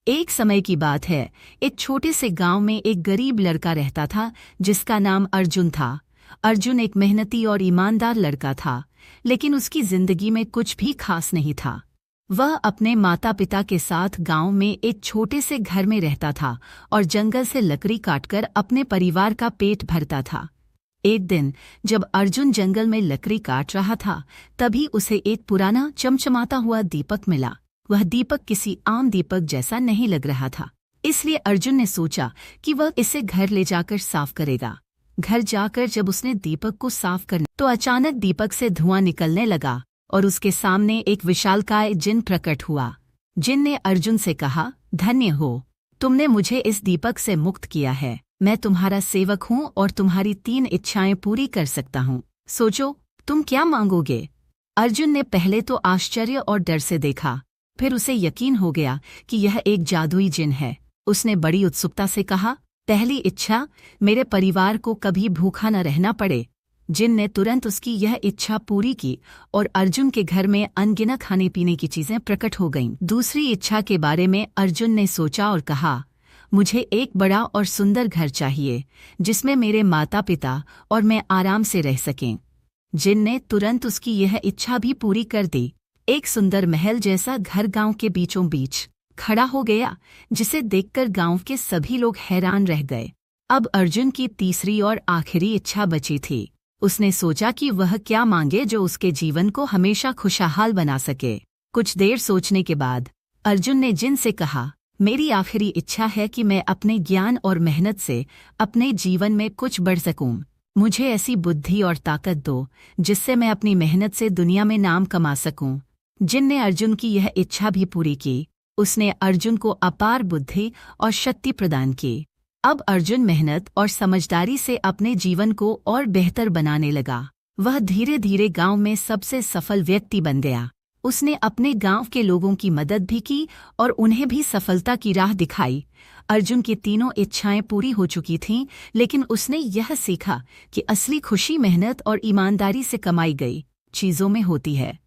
एक समय की बात है। एक छोटे से गांव में एक गरीब लड़का रहता था जिसका नाम अर्जुन था। अर्जुन एक मेहनती और ईमानदार लड़का था, लेकिन उसकी जिंदगी में कुछ भी खास नहीं था। वह अपने माता पिता के साथ गांव में एक छोटे से घर में रहता था और जंगल से लकड़ी काटकर अपने परिवार का पेट भरता था। एक दिन जब अर्जुन जंगल में लकड़ी काट रहा था, तभी उसे एक पुराना चमचमाता हुआ दीपक मिला। वह दीपक किसी आम दीपक जैसा नहीं लग रहा था, इसलिए अर्जुन ने सोचा कि वह इसे घर ले जाकर साफ करेगा। घर जाकर जब उसने दीपक को साफ करना तो अचानक दीपक से धुआं निकलने लगा और उसके सामने एक विशालकाय जिन प्रकट हुआ। जिन ने अर्जुन से कहा, धन्य हो, तुमने मुझे इस दीपक से मुक्त किया है। मैं तुम्हारा सेवक हूँ और तुम्हारी 3 इच्छाएं पूरी कर सकता हूँ। सोचो, तुम क्या मांगोगे? अर्जुन ने पहले तो आश्चर्य और डर से देखा, फिर उसे यकीन हो गया कि यह एक जादुई जिन है। उसने बड़ी उत्सुकता से कहा, पहली इच्छा, मेरे परिवार को कभी भूखा न रहना पड़े। जिन ने तुरंत उसकी यह इच्छा पूरी की और अर्जुन के घर में अनगिनत खाने पीने की चीजें प्रकट हो गईं। दूसरी इच्छा के बारे में अर्जुन ने सोचा और कहा, मुझे एक बड़ा और सुंदर घर चाहिए जिसमें मेरे माता पिता और मैं आराम से रह सकें। जिन ने तुरंत उसकी यह इच्छा भी पूरी कर दी। एक सुंदर महल जैसा घर गांव के बीचों बीच खड़ा हो गया, जिसे देखकर गांव के सभी लोग हैरान रह गए। अब अर्जुन की तीसरी और आखिरी इच्छा बची थी। उसने सोचा कि वह क्या मांगे जो उसके जीवन को हमेशा खुशहाल बना सके। कुछ देर सोचने के बाद अर्जुन ने जिन से कहा, मेरी आखिरी इच्छा है कि मैं अपने ज्ञान और मेहनत से अपने जीवन में कुछ बढ़ सकूं। मुझे ऐसी बुद्धि और ताकत दो जिससे मैं अपनी मेहनत से दुनिया में नाम कमा सकूं। जिन ने अर्जुन की यह इच्छा भी पूरी की। उसने अर्जुन को अपार बुद्धि और शक्ति प्रदान की। अब अर्जुन मेहनत और समझदारी से अपने जीवन को और बेहतर बनाने लगा। वह धीरे धीरे गांव में सबसे सफल व्यक्ति बन गया। उसने अपने गांव के लोगों की मदद भी की और उन्हें भी सफलता की राह दिखाई। अर्जुन की तीनों इच्छाएं पूरी हो चुकी थीं, लेकिन उसने यह सीखा कि असली खुशी मेहनत और ईमानदारी से कमाई गई चीजों में होती है।